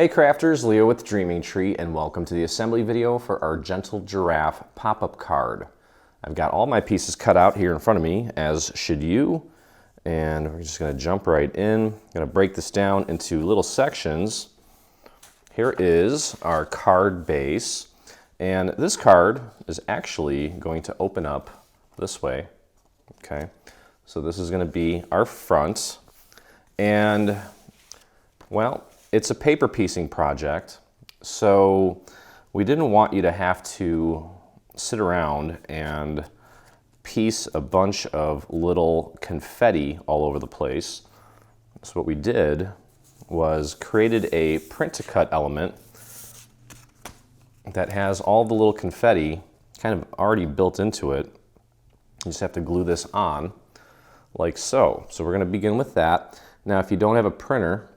Hey crafters, Leo with Dreaming Tree, and welcome to the assembly video for our Gentle Giraffe pop-up card. I've got all my pieces cut out here in front of me, as should you, and we're just going to jump right in. I'm going to break this down into little sections. Here is our card base, and this card is actually going to open up this way. Okay, so this is going to be our front, and well, it's a paper piecing project, so we didn't want you to have to sit around and piece a bunch of little confetti all over the place. So what we did was created a print-to-cut element that has all the little confetti kind of already built into it. You just have to glue this on like so. So we're going to begin with that. Now, if you don't have a printer,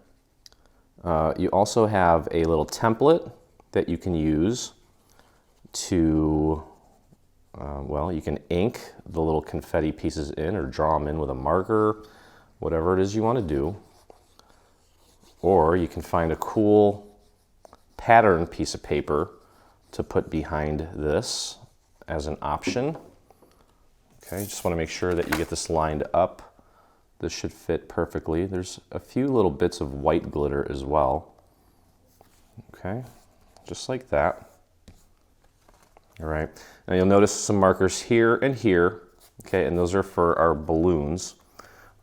you also have a little template that you can use to, well, you can ink the little confetti pieces in or draw them in with a marker, whatever it is you want to do. Or you can find a cool pattern piece of paper to put behind this as an option. Okay, just want to make sure that you get this lined up. This should fit perfectly. There's a few little bits of white glitter as well. Okay, just like that. All right, now you'll notice some markers here and here. Okay, and those are for our balloons.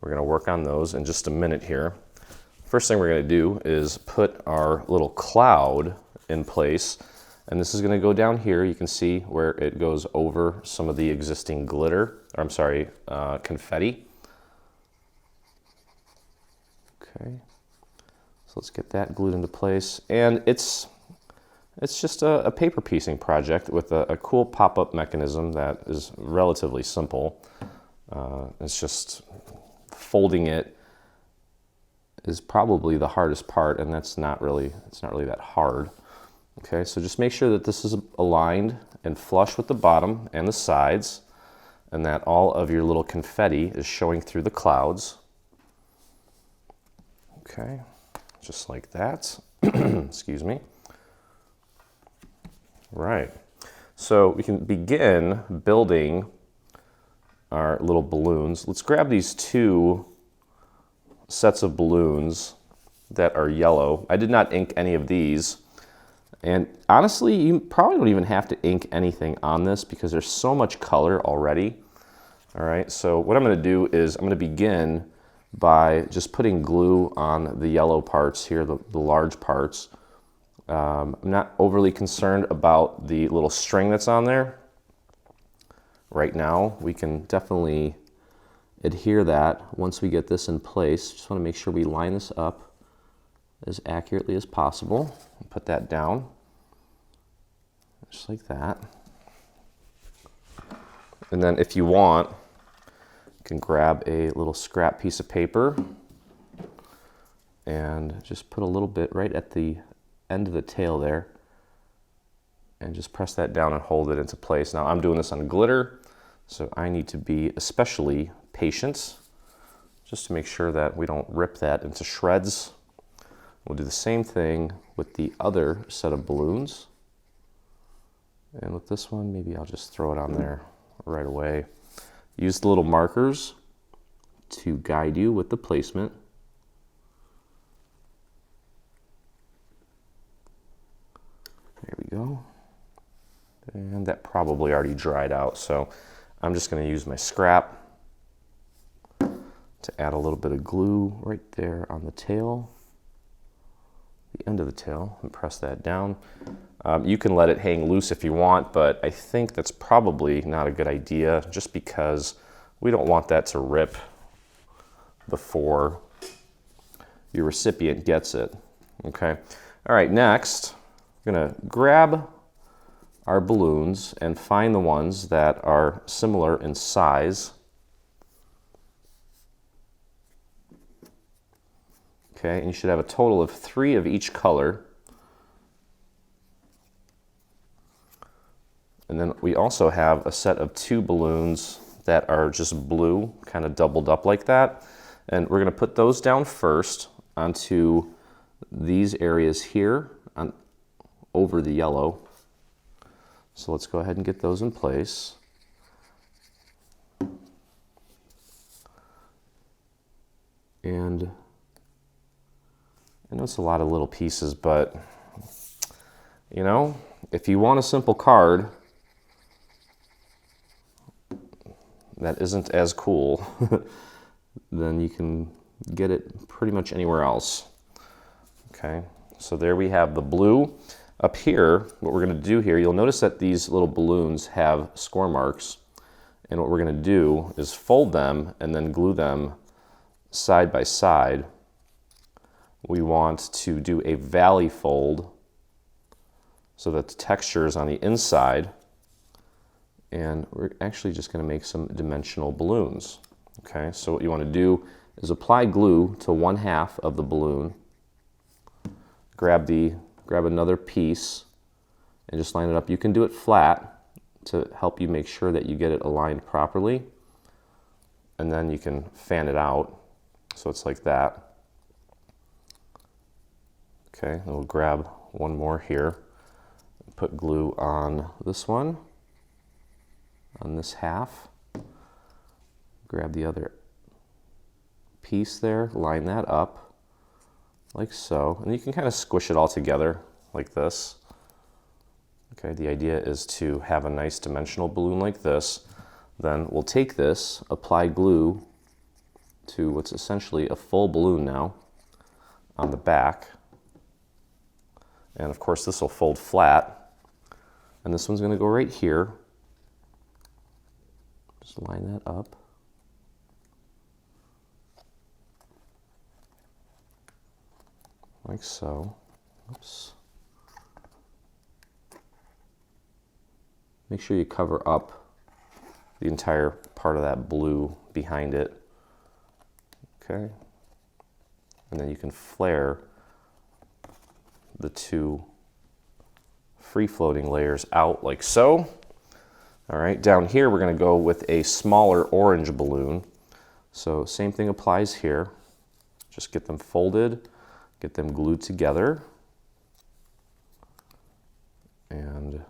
We're going to work on those in just a minute here. First thing we're going to do is put our little cloud in place. And this is going to go down here. You can see where it goes over some of the existing glitter, or I'm sorry, confetti. Okay, so let's get that glued into place. And it's just a paper piecing project with a cool pop-up mechanism that is relatively simple. It's just folding it is probably the hardest part, and it's not really that hard. Okay, so just make sure that this is aligned and flush with the bottom and the sides, and that all of your little confetti is showing through the clouds. Okay, just like that. Excuse me. Right, so we can begin building our little balloons. Let's grab these two sets of balloons that are yellow. I did not ink any of these. And honestly, you probably don't even have to ink anything on this because there's so much color already. All right, so what I'm going to do is I'm going to begin by just putting glue on the yellow parts here, the large parts. I'm not overly concerned about the little string that's on there. Right now, we can definitely adhere that once we get this in place. Just want to make sure we line this up as accurately as possible. Put that down, just like that. And then if you want, you can grab a little scrap piece of paper and just put a little bit right at the end of the tail there and just press that down and hold it into place. Now I'm doing this on glitter, so I need to be especially patient just to make sure that we don't rip that into shreds. We'll do the same thing with the other set of balloons. And with this one, maybe I'll just throw it on there right away. Use the little markers to guide you with the placement. There we go. And that probably already dried out, so I'm just going to use my scrap to add a little bit of glue right there on the tail, the end of the tail, and press that down. You can let it hang loose if you want, but I think that's probably not a good idea just because we don't want that to rip before your recipient gets it. Okay. All right, next, I'm going to grab our balloons and find the ones that are similar in size. Okay, and you should have a total of 3 of each color. And then we also have a set of 2 balloons that are just blue, kind of doubled up like that. And we're going to put those down first onto these areas here over the yellow. So let's go ahead and get those in place. And I know it's a lot of little pieces, but you know, if you want a simple card that isn't as cool, then you can get it pretty much anywhere else. Okay, so there we have the blue. Up here, what we're going to do here, you'll notice that these little balloons have score marks, and what we're going to do is fold them and then glue them side by side. We want to do a valley fold so that the texture is on the inside, and we're actually just going to make some dimensional balloons. Okay, so what you want to do is apply glue to one half of the balloon, grab another piece and just line it up. You can do it flat to help you make sure that you get it aligned properly, and then you can fan it out so it's like that. Okay, and we'll grab one more here, put glue on this one, on this half, grab the other piece there, line that up like so, and you can kind of squish it all together like this. Okay, the idea is to have a nice dimensional balloon like this. Then we'll take this, apply glue to what's essentially a full balloon now on the back. And of course this will fold flat, and this one's going to go right here. Just line that up. Like so. Oops. Make sure you cover up the entire part of that blue behind it. Okay. And then you can flare the two free-floating layers out like so. All right, down here we're going to go with a smaller orange balloon. So same thing applies here. Just get them folded, get them glued together, and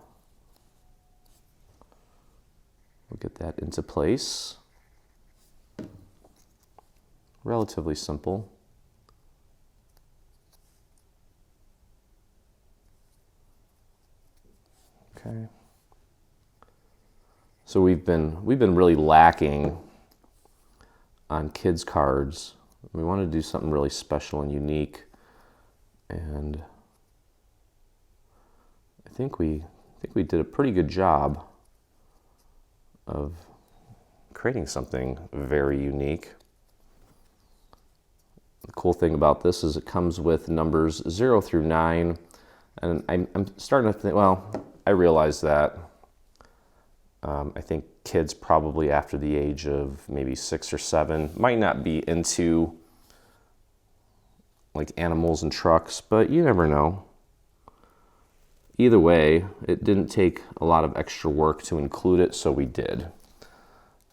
we'll get that into place. Relatively simple. Okay. So we've been really lacking on kids cards. We want to do something really special and unique, and I think we did a pretty good job of creating something very unique. The cool thing about this is it comes with numbers 0 through 9, and I'm starting to think, well, I realize that I think kids probably after the age of maybe 6 or 7 might not be into like animals and trucks, but you never know. Either way, it didn't take a lot of extra work to include it, so we did.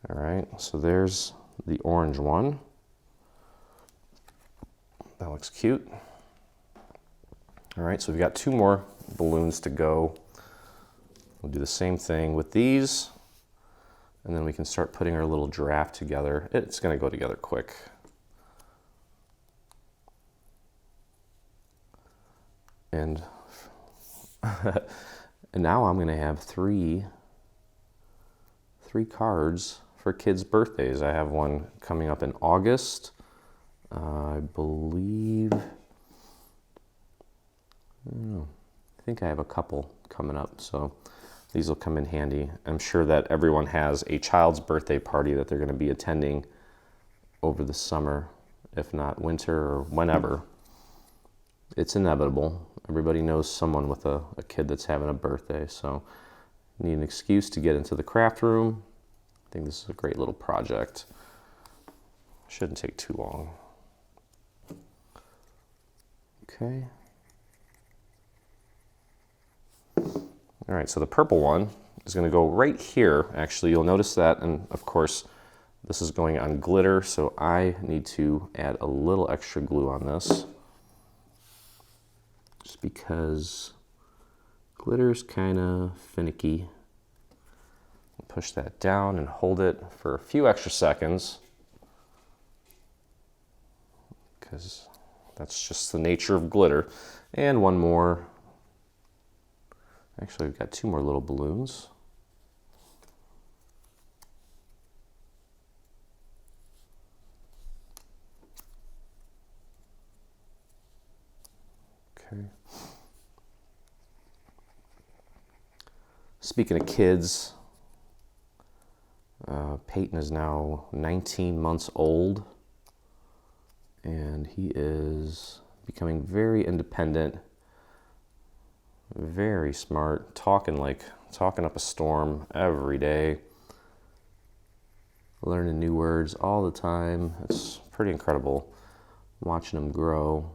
All right, so there's the orange one. That looks cute. All right, so we've got 2 more balloons to go. We'll do the same thing with these, and then we can start putting our little giraffe together. It's going to go together quick. And and now I'm going to have three cards for kids' birthdays. I have one coming up in August. I believe, I think I have a couple coming up, so these will come in handy. I'm sure that everyone has a child's birthday party that they're going to be attending over the summer, if not winter or whenever. It's inevitable. Everybody knows someone with a kid that's having a birthday, so you need an excuse to get into the craft room. I think this is a great little project. Shouldn't take too long. Okay. All right, so the purple one is going to go right here. Actually, you'll notice that, and of course, this is going on glitter, so I need to add a little extra glue on this. just because glitter's kind of finicky. Push that down and hold it for a few extra seconds, because that's just the nature of glitter. And one more. Actually, we've got two more little balloons. Okay. Speaking of kids, Peyton is now 19 months old, and he is becoming very independent, very smart, talking up a storm every day, learning new words all the time. It's pretty incredible watching him grow.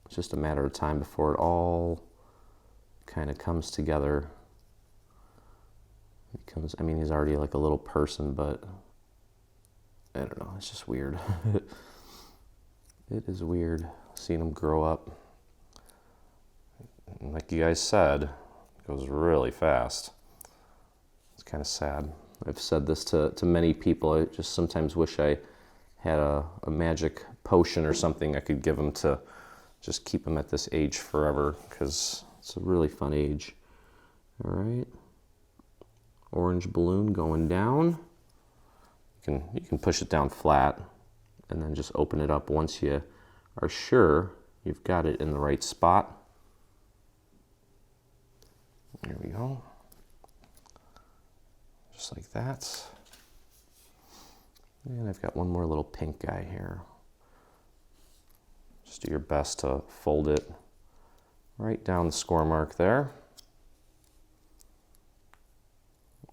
It's just a matter of time before it all kind of comes together. I mean, he's already like a little person, but I don't know, it's just weird. It is weird seeing him grow up. And like you guys said, it goes really fast. It's kind of sad. I've said this to many people. I just sometimes wish I had a magic potion or something I could give him to just keep him at this age forever, because it's a really fun age. All right. Orange balloon going down. You can push it down flat and then just open it up once you are sure you've got it in the right spot. There we go. Just like that. And I've got one more little pink guy here. Just do your best to fold it right down the score mark there.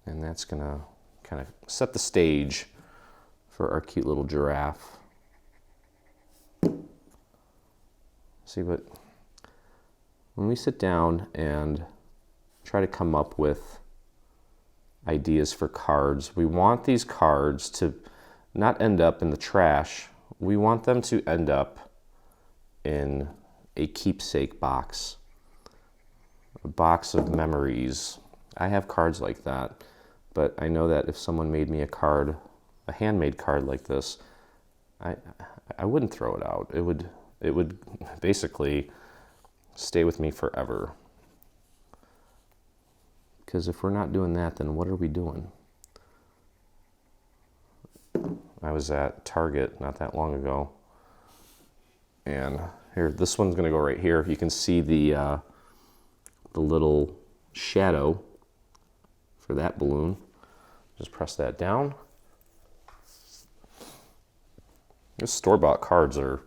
And that's gonna kind of set the stage for our cute little giraffe. See, but when we sit down and try to come up with ideas for cards, we want these cards to not end up in the trash. We want them to end up in a keepsake box, a box of memories. I have cards like that, but I know that if someone made me a card, a handmade card like this, I wouldn't throw it out. It would basically stay with me forever. Because if we're not doing that, then what are we doing? I was at Target not that long ago, and here, this one's gonna go right here. You can see the little shadow for that balloon. Just press that down. These store-bought cards are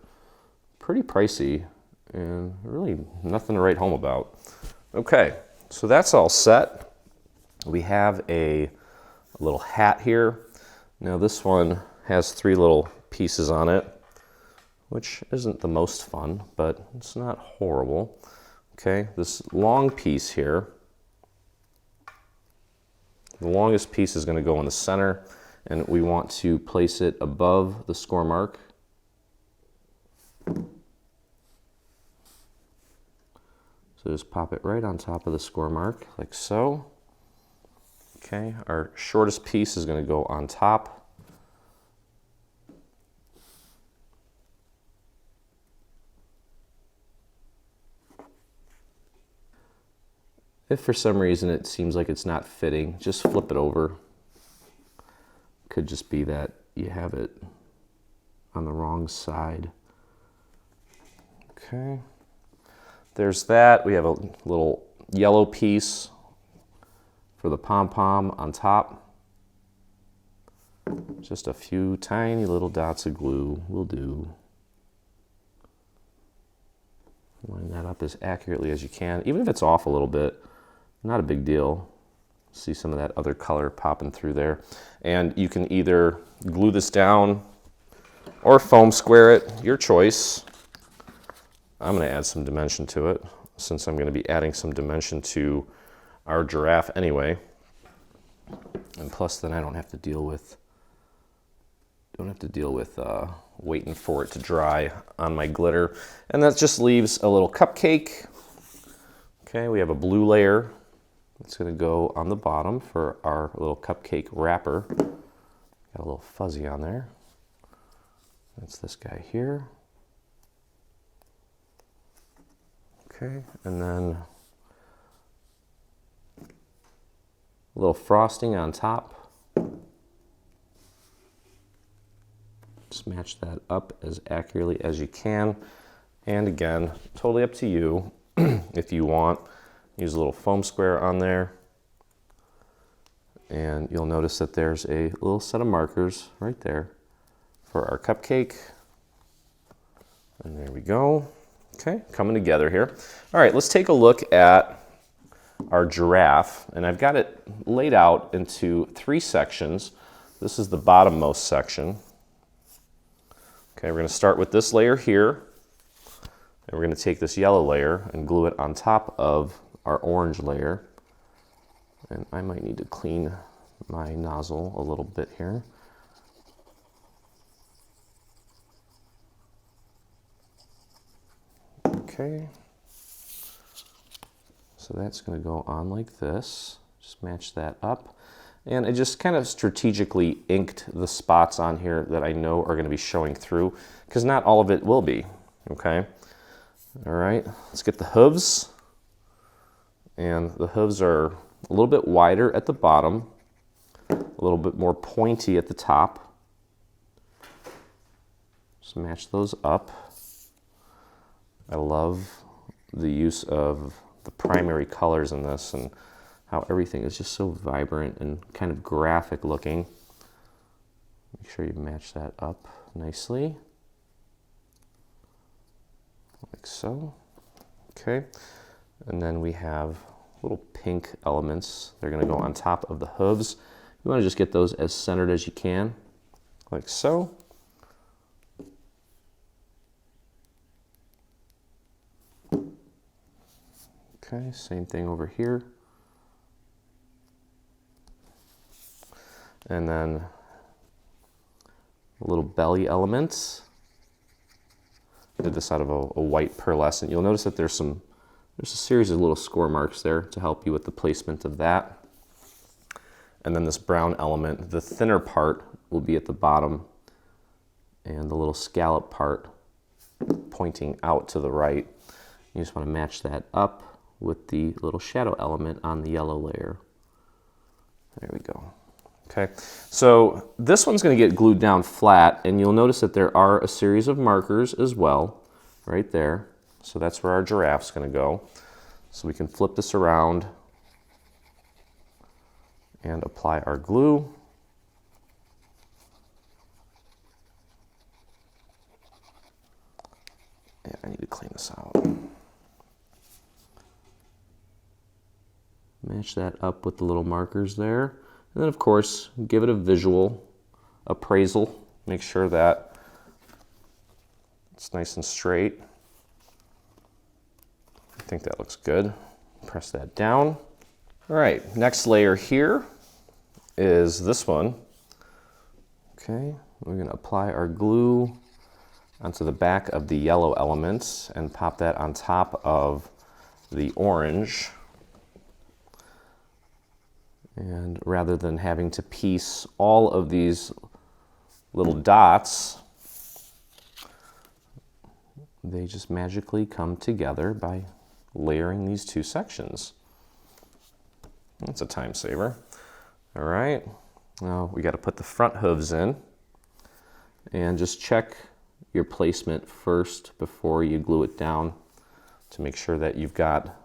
pretty pricey and really nothing to write home about. Okay, so that's all set. We have a little hat here. Now this one has 3 little pieces on it, which isn't the most fun, but it's not horrible. Okay, this long piece here, the longest piece is going to go in the center, and we want to place it above the score mark. So just pop it right on top of the score mark, like so. Okay, our shortest piece is going to go on top. If for some reason it seems like it's not fitting, just flip it over. Could just be that you have it on the wrong side. Okay, there's that. We have a little yellow piece for the pom-pom on top. Just a few tiny little dots of glue will do. Line that up as accurately as you can. Even if it's off a little bit, not a big deal. See some of that other color popping through there. And you can either glue this down or foam square it, your choice. I'm going to add some dimension to it, since I'm going to be adding some dimension to our giraffe anyway. And plus then I don't have to deal with don't have to deal with waiting for it to dry on my glitter. And that just leaves a little cupcake. Okay, we have a blue layer that's going to go on the bottom for our little cupcake wrapper. Got a little fuzzy on there. That's this guy here. Okay, and then a little frosting on top. Just match that up as accurately as you can. And again, totally up to you. If you want, use a little foam square on there. And you'll notice that there's a little set of markers right there for our cupcake. And there we go. Okay, coming together here. All right, let's take a look at our giraffe. And I've got it laid out into 3 sections. This is the bottommost section. Okay, we're going to start with this layer here. And we're going to take this yellow layer and glue it on top of our orange layer. And I might need to clean my nozzle a little bit here. Okay. So that's going to go on like this. Just match that up. And I just kind of strategically inked the spots on here that I know are going to be showing through, because not all of it will be. Okay. All right, let's get the hooves. And the hooves are a little bit wider at the bottom, a little bit more pointy at the top. Just match those up. I love the use of the primary colors in this and how everything is just so vibrant and kind of graphic looking. Make sure you match that up nicely. Like so. Okay. And then we have little pink elements. They're going to go on top of the hooves. You want to just get those as centered as you can, like so. Okay, same thing over here. And then a little belly elements. Did this out of a white pearlescent. You'll notice that there's a series of little score marks there to help you with the placement of that. And then this brown element, the thinner part will be at the bottom, and the little scallop part pointing out to the right. You just want to match that up with the little shadow element on the yellow layer. There we go. Okay, so this one's going to get glued down flat, and you'll notice that there are a series of markers as well, right there. So that's where our giraffe's going to go. So we can flip this around and apply our glue. Yeah, I need to clean this out. Match that up with the little markers there. And then, of course, give it a visual appraisal. Make sure that it's nice and straight. I think that looks good. Press that down. All right, next layer here is this one. Okay, we're going to apply our glue onto the back of the yellow elements and pop that on top of the orange. And rather than having to piece all of these little dots, they just magically come together by layering these 2 sections. That's a time saver. All right, now we got to put the front hooves in, and just check your placement first before you glue it down to make sure that you've got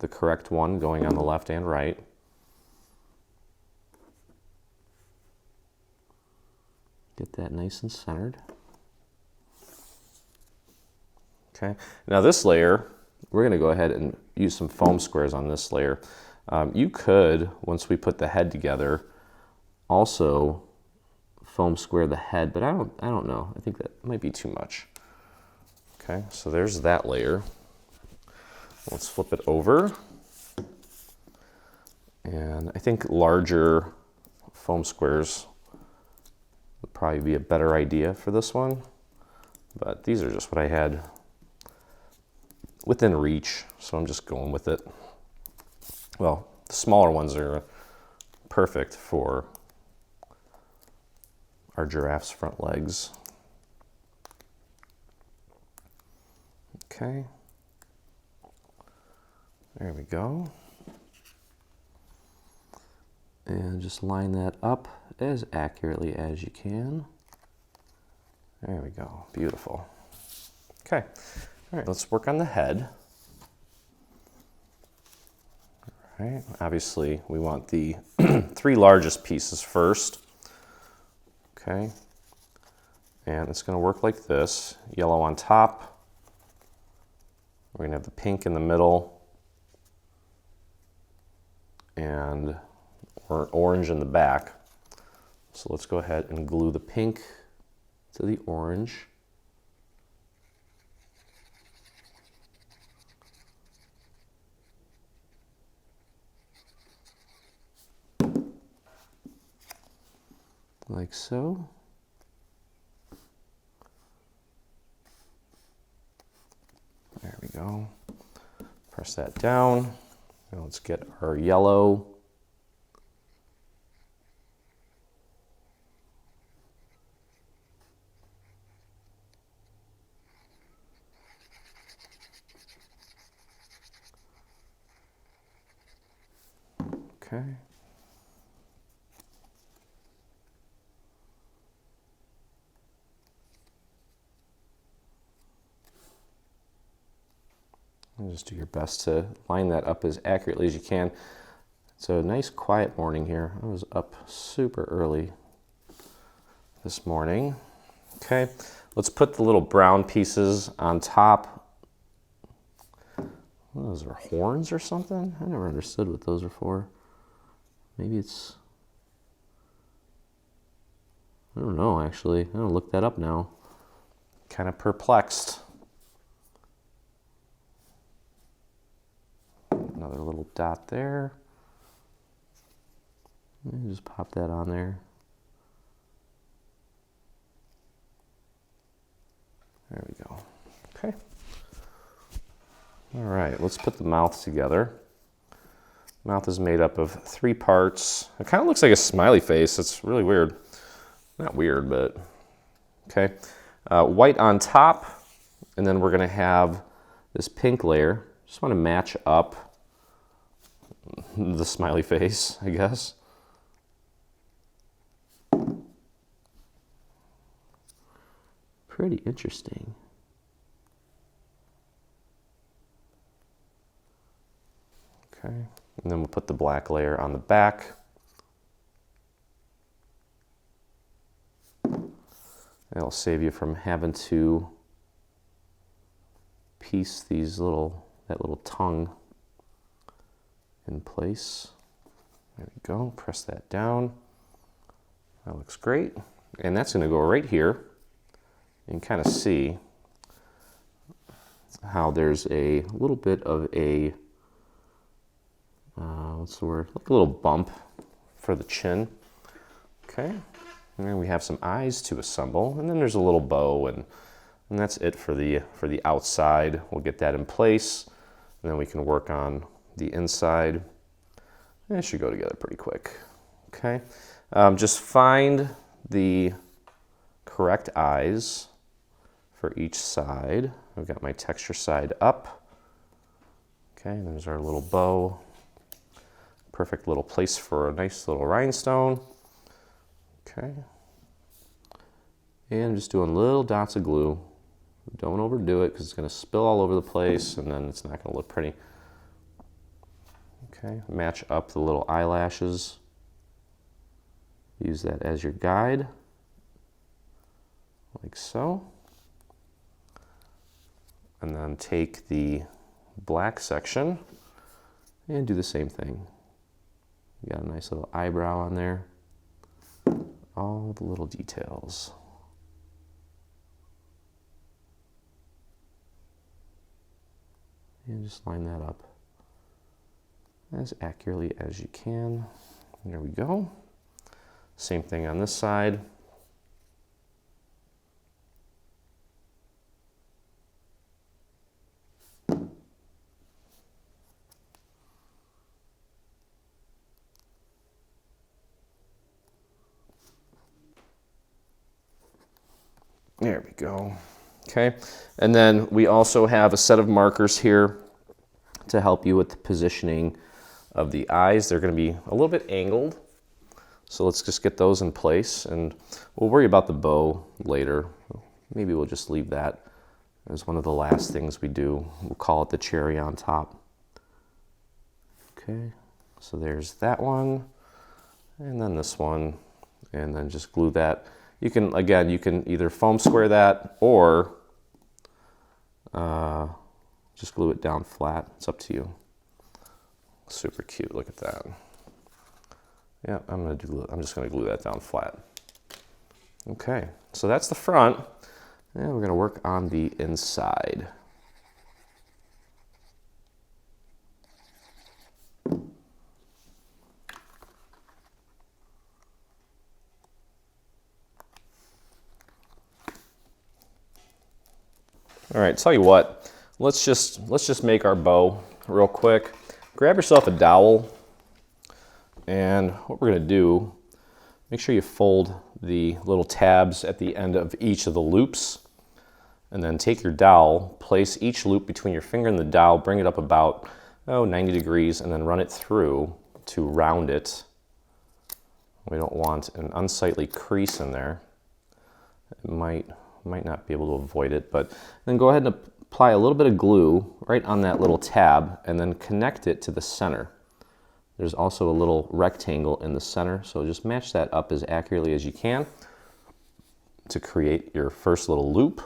the correct one going on the left and right. Get that nice and centered. Okay, now this layer, we're going to go ahead and use some foam squares on this layer. You could, once we put the head together, also foam square the head, but I don't know. I think that might be too much. Okay, so there's that layer. Let's flip it over. And I think larger foam squares would probably be a better idea for this one. But these are just what I had within reach, so I'm just going with it. Well, the smaller ones are perfect for our giraffe's front legs. Okay, there we go. And just line that up as accurately as you can. There we go, beautiful. Okay, all right, let's work on the head. All right, obviously we want the 3 largest pieces first. Okay, and it's gonna work like this. Yellow on top. We're gonna have the pink in the middle and orange in the back. So let's go ahead and glue the pink to the orange. Like so. There we go. Press that down. Now let's get our yellow. Okay. And just do your best to line that up as accurately as you can. It's a nice quiet morning here. I was up super early this morning. Okay, let's put the little brown pieces on top. What, those are horns or something? I never understood what those are for. Maybe it's, I don't know actually. I'm gonna look that up now. Kind of perplexed. Another little dot there. And just pop that on there. There we go. Okay. All right, let's put the mouth together. Mouth is made up of 3 parts. It kind of looks like a smiley face. It's really weird. Not weird, but okay. White on top, and then we're gonna have this pink layer. Just want to match up the smiley face, I guess. Pretty interesting. Okay, and then we'll put the black layer on the back. It'll save you from having to piece these that little tongue in place. There we go, press that down. That looks great. And that's gonna go right here. You can kind of see how there's a little bit of a, what's the word? Like a little bump for the chin. Okay, and then we have some eyes to assemble, and then there's a little bow, and that's it for the outside. We'll get that in place, and then we can work on the inside. And it should go together pretty quick. Okay, just find the correct eyes for each side. I've got my texture side up. Okay, there's our little bow. Perfect little place for a nice little rhinestone. Okay, and I'm just doing little dots of glue. Don't overdo it because it's going to spill all over the place and then it's not going to look pretty. Okay, match up the little eyelashes. Use that as your guide, like so. And then take the black section and do the same thing. You got a nice little eyebrow on there. All the little details. And just line that up as accurately as you can. There we go. Same thing on this side. There we go. Okay, and then we also have a set of markers here to help you with the positioning of the eyes. They're going to be a little bit angled, so let's just get those in place, and we'll worry about the bow later. Maybe we'll just leave that as one of the last things we do. We'll call it the cherry on top. Okay, so there's that one, and then this one, and then just glue that. You can, again, you can either foam square that or just glue it down flat. It's up to you. Super cute, look at that. Yeah, I'm just gonna glue that down flat. Okay, so that's the front, and we're gonna work on the inside. All right, tell you what, let's just make our bow real quick. Grab yourself a dowel, and what we're gonna do, make sure you fold the little tabs at the end of each of the loops, and then take your dowel, place each loop between your finger and the dowel, bring it up about 90 degrees, and then run it through to round it. We don't want an unsightly crease in there. It might not be able to avoid it, but then go ahead and apply a little bit of glue right on that little tab and then connect it to the center. There's also a little rectangle in the center, so just match that up as accurately as you can to create your first little loop.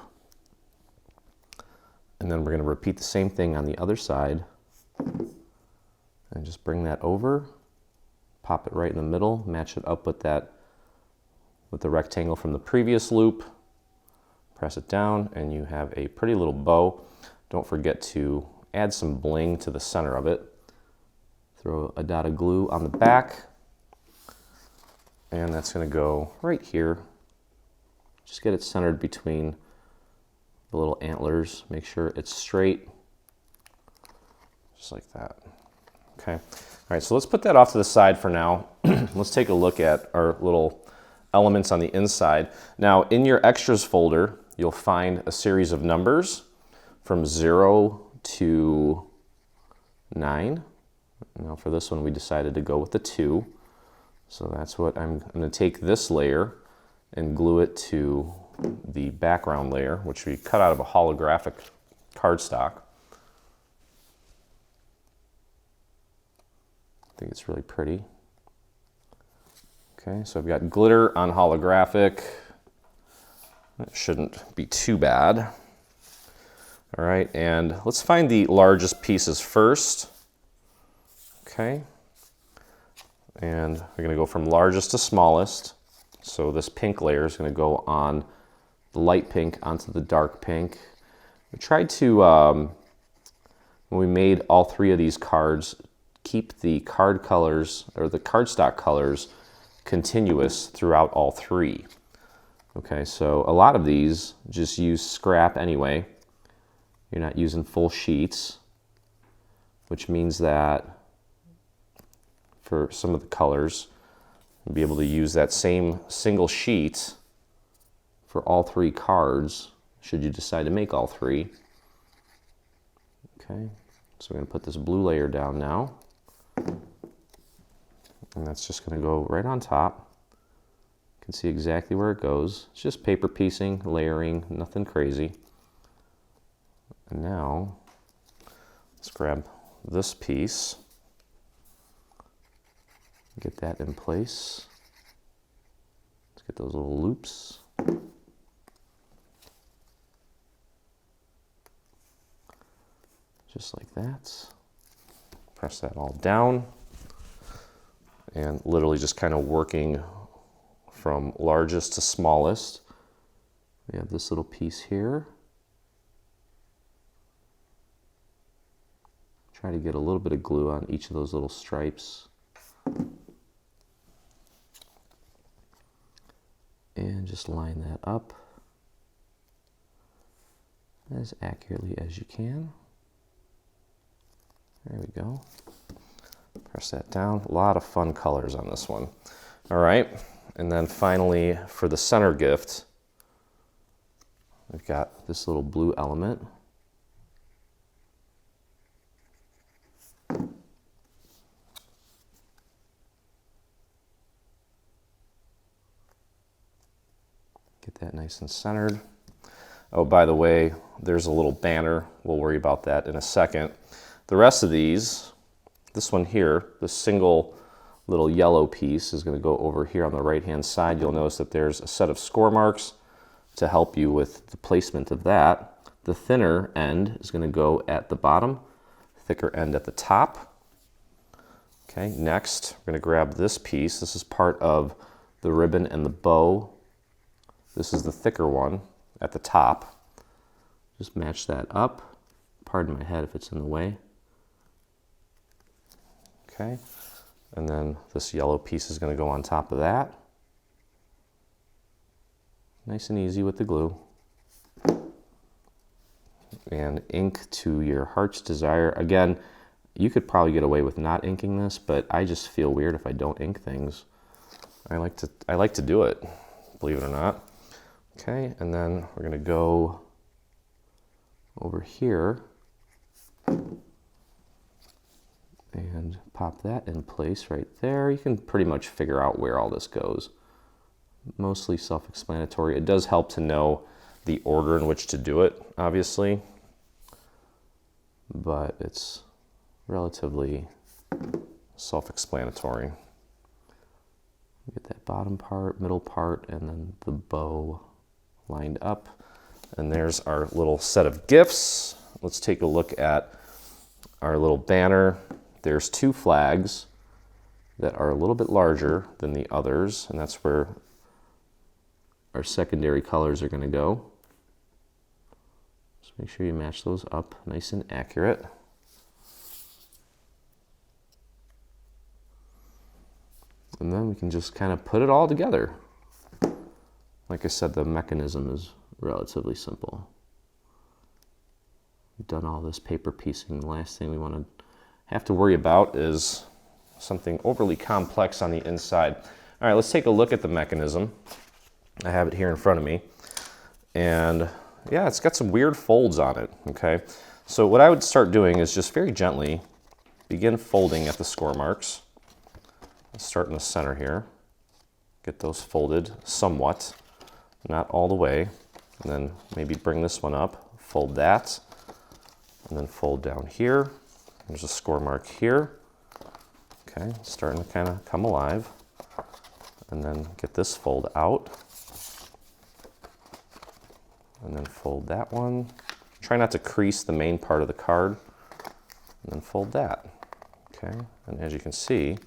And then we're going to repeat the same thing on the other side and just bring that over, pop it right in the middle, match it up with the rectangle from the previous loop. Press it down, and you have a pretty little bow. Don't forget to add some bling to the center of it. Throw a dot of glue on the back, and that's going to go right here. Just get it centered between the little antlers. Make sure it's straight, just like that. Okay. All right, so let's put that off to the side for now. Let's take a look at our little elements on the inside. Now, in your extras folder, you'll find a series of numbers from 0 to 9. Now for this one, we decided to go with the 2. So that's what I'm going to take this layer and glue it to the background layer, which we cut out of a holographic cardstock. I think it's really pretty. Okay, so I've got glitter on holographic. That shouldn't be too bad. All right, and let's find the largest pieces first. Okay, and we're going to go from largest to smallest. So this pink layer is going to go on the light pink onto the dark pink. We tried to, when we made all 3 of these cards, keep the card colors, or the cardstock colors, continuous throughout all 3. Okay, so a lot of these just use scrap anyway. You're not using full sheets, which means that for some of the colors, you'll be able to use that same single sheet for all 3 cards, should you decide to make all 3. Okay, so we're going to put this blue layer down now, and that's just going to go right on top. You can see exactly where it goes. It's just paper piecing, layering, nothing crazy. And now, let's grab this piece, get that in place. Let's get those little loops. Just like that. Press that all down, and literally just kind of working from largest to smallest. We have this little piece here. Try to get a little bit of glue on each of those little stripes. And just line that up as accurately as you can. There we go. Press that down. A lot of fun colors on this one. All right, and then finally for the center gift, We've got this little blue element. Get that nice and centered. Oh, by the way, there's a little banner. We'll worry about that in a second. The rest of these, this one here, the single little yellow piece is going to go over here on the right-hand side. You'll notice that there's a set of score marks to help you with the placement of that. The thinner end is going to go at the bottom, thicker end at the top. Okay, next, we're going to grab this piece. This is part of the ribbon and the bow. This is the thicker one at the top. Just match that up. Pardon my head if it's in the way. Okay, and then this yellow piece is going to go on top of that. Nice and easy with the glue. And ink to your heart's desire. Again, you could probably get away with not inking this, but I just feel weird if I don't ink things. I like to do it, believe it or not. Okay, and then we're going to go over here and pop that in place right there. You can pretty much figure out where all this goes. Mostly self-explanatory. It does help to know the order in which to do it, obviously, but it's relatively self-explanatory. Get that bottom part, middle part, and then the bow lined up. And there's our little set of gifts. Let's take a look at our little banner. There's two flags that are a little bit larger than the others, and that's where our secondary colors are going to go. Just make sure you match those up nice and accurate. And then we can just kind of put it all together. Like I said, the mechanism is relatively simple. We've done all this paper piecing. The last thing we want to have to worry about is something overly complex on the inside. All right, let's take a look at the mechanism. I have it here in front of me. And yeah, it's got some weird folds on it, okay? So what I would start doing is just very gently begin folding at the score marks. Let's start in the center here. Get those folded somewhat, not all the way. And then maybe bring this one up, fold that, and then fold down here. There's a score mark here. Okay, starting to kind of come alive. And then get this fold out. And then fold that one. Try not to crease the main part of the card. And then fold that. Okay, and as you can see,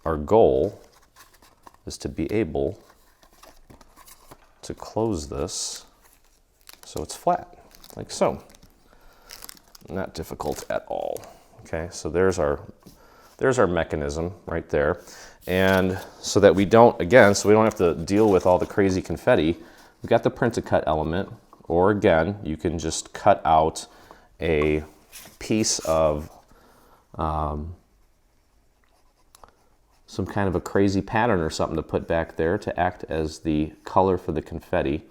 our goal is to be able to close this so it's flat, like so. Not difficult at all. Okay, so there's our mechanism right there. And so that we don't, again, so we don't have to deal with all the crazy confetti, we've got the print-to-cut element, or again, you can just cut out a piece of some kind of a crazy pattern or something to put back there to act as the color for the confetti.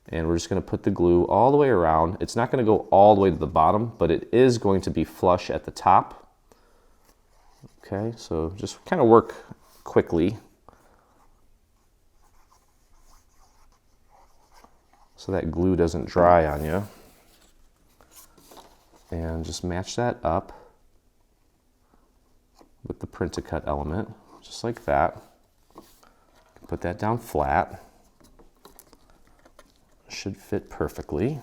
And we're just going to put the glue all the way around. It's not going to go all the way to the bottom, but it is going to be flush at the top. Okay, so just kind of work quickly so that glue doesn't dry on you. And just match that up with the print-to-cut element, just like that. Put that down flat. Should fit perfectly.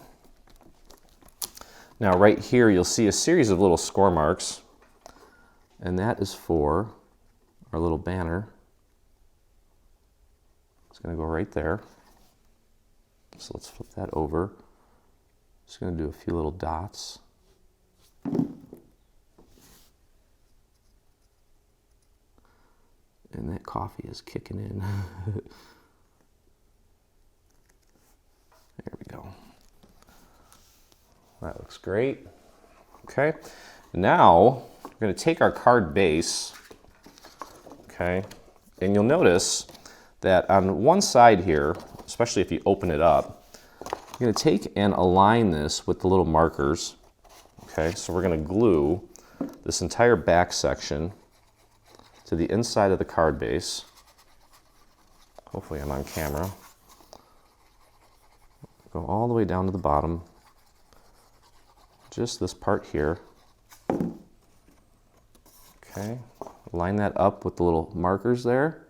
Now right here you'll see a series of little score marks, and that is for our little banner. It's going to go right there. So let's flip that over. Just going to do a few little dots. And that coffee is kicking in. There we go. That looks great. Okay, now we're going to take our card base, okay, and you'll notice that on one side here, especially if you open it up, going to take and align this with the little markers. Okay, so we're going to glue this entire back section to the inside of the card base. Hopefully I'm on camera. Go all the way down to the bottom. Just this part here. Okay, line that up with the little markers there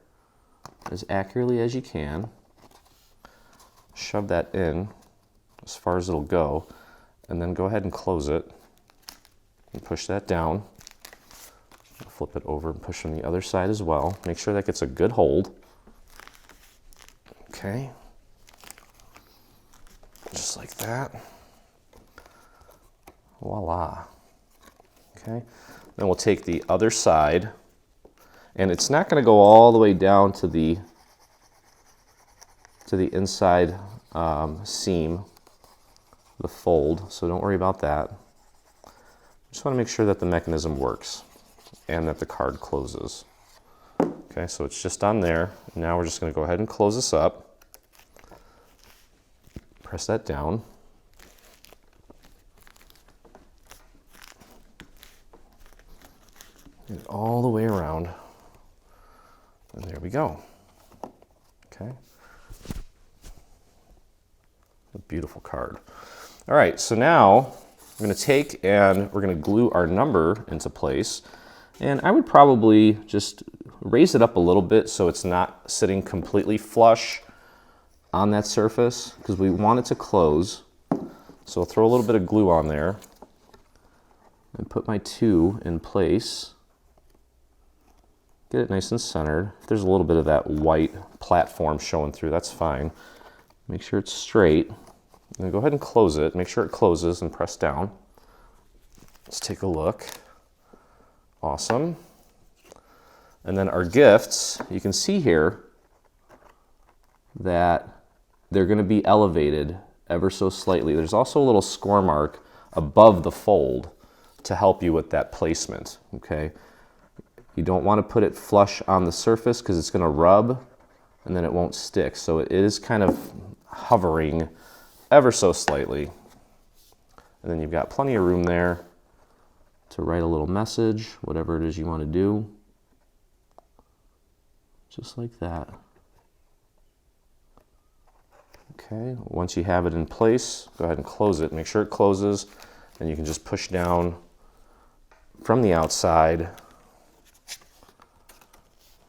as accurately as you can. Shove that in as far as it'll go, and then go ahead and close it and push that down. Flip it over and push on the other side as well. Make sure that gets a good hold. Okay, just like that. Voila. Okay, then we'll take the other side, and it's not going to go all the way down to the inside seam, the fold, so don't worry about that. Just want to make sure that the mechanism works and that the card closes. Okay, so it's just on there. Now we're just going to go ahead and close this up. Press that down. Get it all the way around. And there we go. Okay. A beautiful card. All right, so now I'm going to take and we're going to glue our number into place. And I would probably just raise it up a little bit so it's not sitting completely flush on that surface, because we want it to close. So I'll throw a little bit of glue on there and put my 2 in place. Get it nice and centered. If there's a little bit of that white platform showing through, that's fine. Make sure it's straight. And then go ahead and close it. Make sure it closes and press down. Let's take a look. Awesome. And then our gifts, you can see here that they're going to be elevated ever so slightly. There's also a little score mark above the fold to help you with that placement. Okay. You don't want to put it flush on the surface because it's going to rub and then it won't stick. So it is kind of hovering ever so slightly. And then you've got plenty of room there to write a little message, whatever it is you want to do. Just like that. Okay, once you have it in place, go ahead and close it. Make sure it closes, and you can just push down from the outside.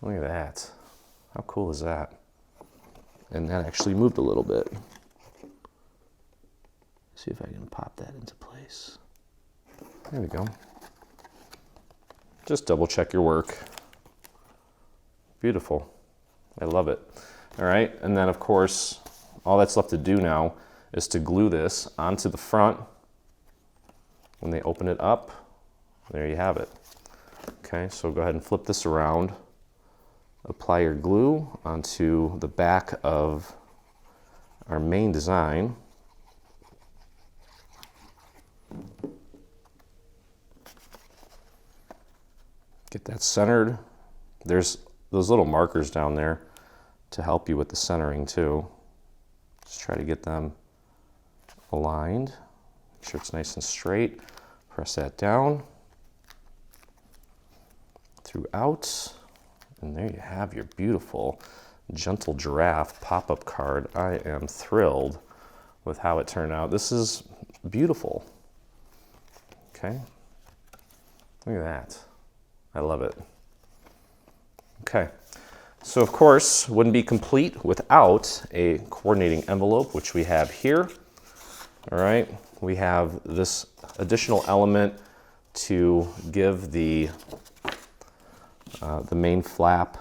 Look at that. How cool is that? And that actually moved a little bit. See if I can pop that into place. There we go. Just double check your work. Beautiful. I love it. All right, and then of course, all that's left to do now is to glue this onto the front. When they open it up, there you have it. Okay, so go ahead and flip this around. Apply your glue onto the back of our main design. Get that centered. There's those little markers down there to help you with the centering too. Just try to get them aligned. Make sure it's nice and straight. Press that down throughout. And there you have your beautiful gentle giraffe pop-up card. I am thrilled with how it turned out. This is beautiful. Okay. Look at that. I love it. Okay. So of course, wouldn't be complete without a coordinating envelope, which we have here. All right. We have this additional element to give the main flap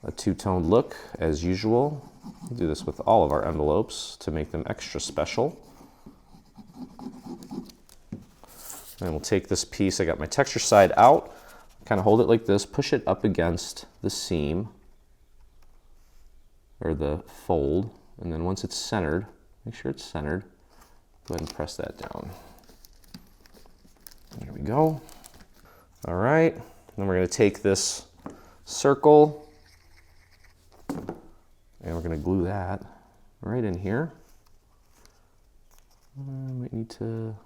a two-toned look as usual. We do this with all of our envelopes to make them extra special. And we'll take this piece, I got my texture side out, kind of hold it like this, push it up against the seam or the fold, and then once it's centered, make sure it's centered, go ahead and press that down. There we go. All right, then we're going to take this circle and we're going to glue that right in here. I might need to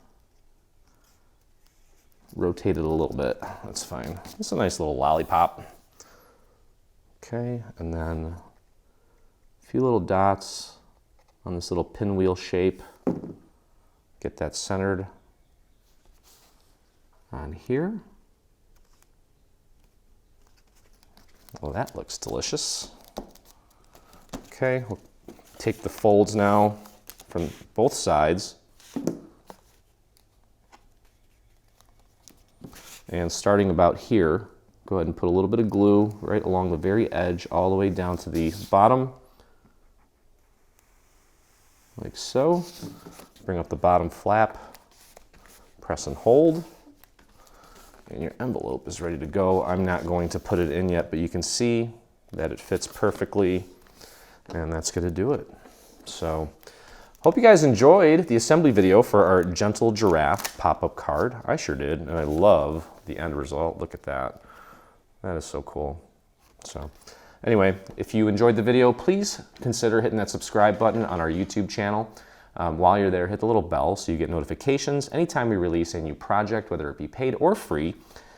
rotate it a little bit. That's fine. It's a nice little lollipop. Okay, and then a few little dots on this little pinwheel shape. Get that centered on here. Well, that looks delicious. Okay, we'll take the folds now from both sides. And starting about here, go ahead and put a little bit of glue right along the very edge all the way down to the bottom, like so. Bring up the bottom flap, press and hold, and your envelope is ready to go. I'm not going to put it in yet, but you can see that it fits perfectly, and that's going to do it. So, hope you guys enjoyed the assembly video for our Gentle Giraffe pop-up card. I sure did, and I love the end result. Look at that. That is so cool. So anyway, if you enjoyed the video, please consider hitting that subscribe button on our YouTube channel. While you're there, hit the little bell so you get notifications anytime we release a new project, whether it be paid or free.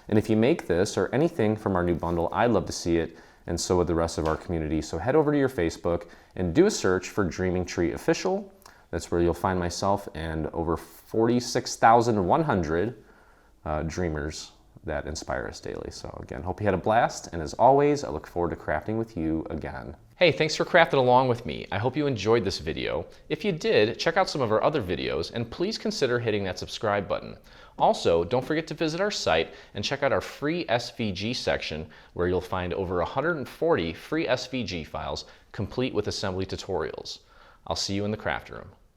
And if you make this or anything from our new bundle, I'd love to see it, and so would the rest of our community. So head over to your Facebook and do a search for Dreaming Tree Official. That's where you'll find myself and over 46,100 dreamers that inspire us daily. So again, hope you had a blast, and as always, I look forward to crafting with you again. Hey, thanks for crafting along with me. I hope you enjoyed this video. If you did, check out some of our other videos, and please consider hitting that subscribe button. Also, don't forget to visit our site and check out our free SVG section, where you'll find over 140 free SVG files complete with assembly tutorials. I'll see you in the craft room.